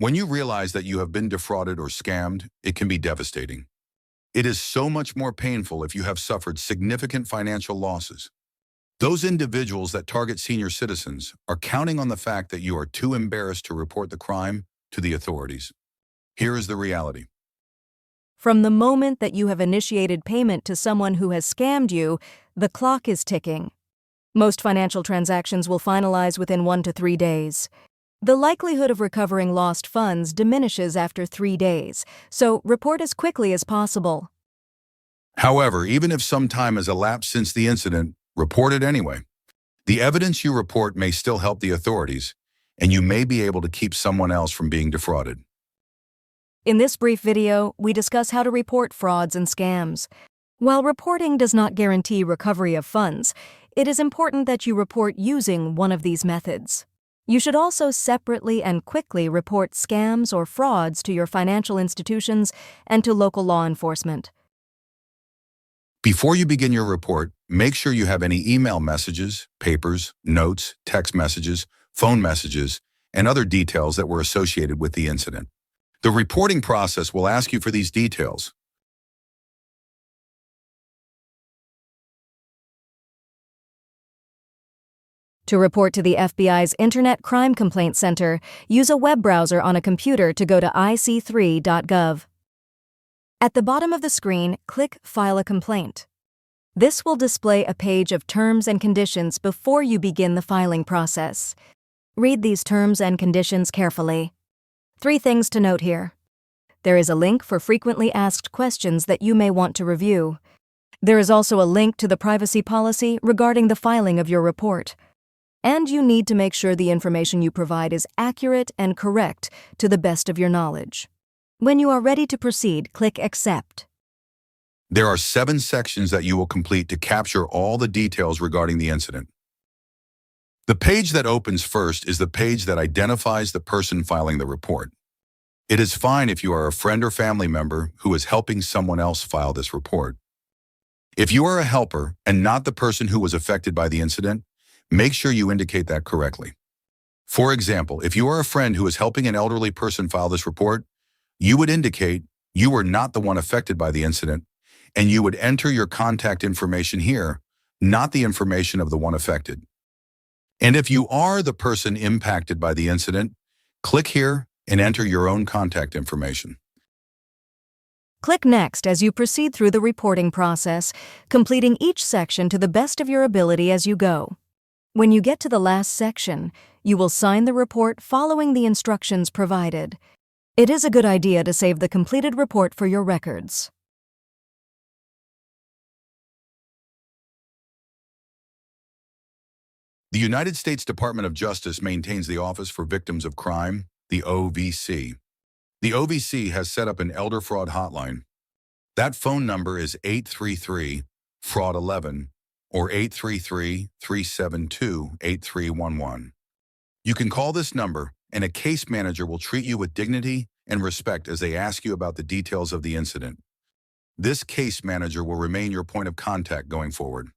When you realize that you have been defrauded or scammed, it can be devastating. It is so much more painful if you have suffered significant financial losses. Those individuals that target senior citizens are counting on the fact that you are too embarrassed to report the crime to the authorities. Here is the reality. From the moment that you have initiated payment to someone who has scammed you, the clock is ticking. Most financial transactions will finalize within 1 to 3 days. The likelihood of recovering lost funds diminishes after 3 days, so report as quickly as possible. However, even if some time has elapsed since the incident, report it anyway. The evidence you report may still help the authorities, and you may be able to keep someone else from being defrauded. In this brief video, we discuss how to report frauds and scams. While reporting does not guarantee recovery of funds, it is important that you report using one of these methods. You should also separately and quickly report scams or frauds to your financial institutions and to local law enforcement. Before you begin your report, make sure you have any email messages, papers, notes, text messages, phone messages, and other details that were associated with the incident. The reporting process will ask you for these details. To report to the FBI's Internet Crime Complaint Center, use a web browser on a computer to go to ic3.gov. At the bottom of the screen, click File a Complaint. This will display a page of terms and conditions before you begin the filing process. Read these terms and conditions carefully. 3 things to note here. There is a link for frequently asked questions that you may want to review. There is also a link to the privacy policy regarding the filing of your report. And you need to make sure the information you provide is accurate and correct to the best of your knowledge. When you are ready to proceed, click Accept. There are 7 sections that you will complete to capture all the details regarding the incident. The page that opens first is the page that identifies the person filing the report. It is fine if you are a friend or family member who is helping someone else file this report. If you are a helper and not the person who was affected by the incident, make sure you indicate that correctly. For example, if you are a friend who is helping an elderly person file this report, you would indicate you were not the one affected by the incident, and you would enter your contact information here, not the information of the one affected. And if you are the person impacted by the incident, click here and enter your own contact information. Click Next as you proceed through the reporting process, completing each section to the best of your ability as you go. When you get to the last section, you will sign the report following the instructions provided. It is a good idea to save the completed report for your records. The United States Department of Justice maintains the Office for Victims of Crime, the OVC. The OVC has set up an elder fraud hotline. That phone number is 833-FRAUD-11 or 833-372-8311. You can call this number, and a case manager will treat you with dignity and respect as they ask you about the details of the incident. This case manager will remain your point of contact going forward.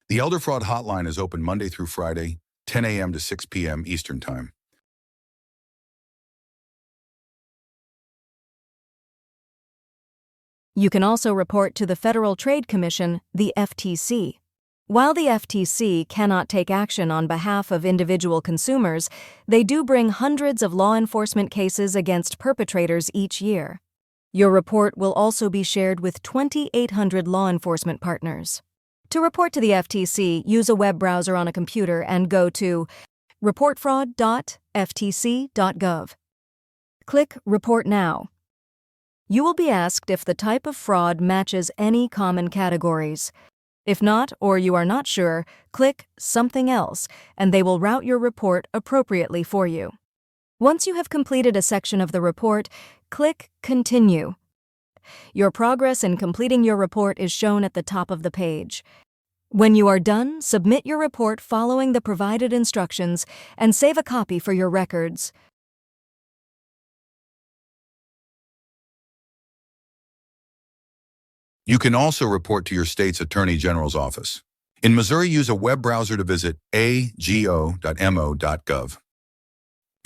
The Elder Fraud Hotline is open Monday through Friday, 10 a.m. to 6 p.m. Eastern Time. You can also report to the Federal Trade Commission, the FTC. While the FTC cannot take action on behalf of individual consumers, they do bring hundreds of law enforcement cases against perpetrators each year. Your report will also be shared with 2,800 law enforcement partners. To report to the FTC, use a web browser on a computer and go to reportfraud.ftc.gov. Click Report Now. You will be asked if the type of fraud matches any common categories. If not, or you are not sure, click Something Else, and they will route your report appropriately for you. Once you have completed a section of the report, click Continue. Your progress in completing your report is shown at the top of the page. When you are done, submit your report following the provided instructions and save a copy for your records. You can also report to your state's Attorney General's office. In Missouri, use a web browser to visit ago.mo.gov.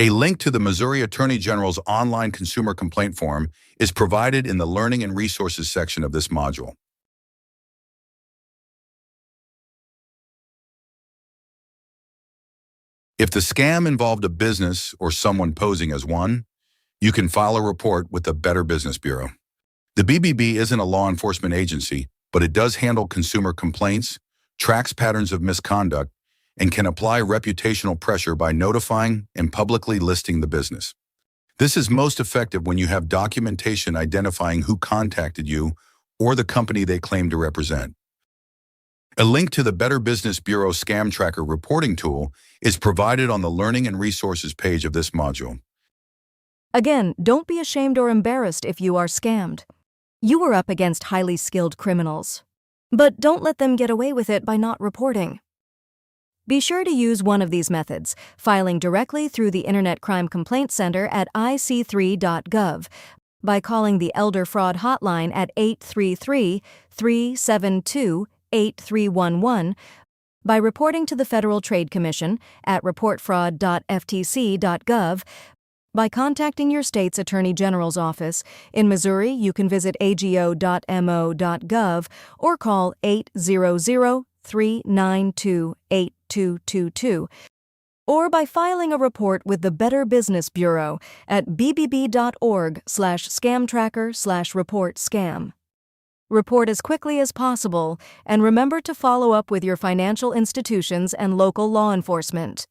A link to the Missouri Attorney General's online consumer complaint form is provided in the Learning and Resources section of this module. If the scam involved a business or someone posing as one, you can file a report with the Better Business Bureau. The BBB isn't a law enforcement agency, but it does handle consumer complaints, tracks patterns of misconduct, and can apply reputational pressure by notifying and publicly listing the business. This is most effective when you have documentation identifying who contacted you or the company they claim to represent. A link to the Better Business Bureau Scam Tracker reporting tool is provided on the Learning and Resources page of this module. Again, don't be ashamed or embarrassed if you are scammed. You are up against highly skilled criminals. But don't let them get away with it by not reporting. Be sure to use one of these methods, filing directly through the Internet Crime Complaint Center at ic3.gov, by calling the Elder Fraud Hotline at 833-372-8311, by reporting to the Federal Trade Commission at reportfraud.ftc.gov, by contacting your state's Attorney General's office. In Missouri, you can visit ago.mo.gov or call 800-392-8222, or by filing a report with the Better Business Bureau at bbb.org/scamtracker/report-scam. Report as quickly as possible, and remember to follow up with your financial institutions and local law enforcement.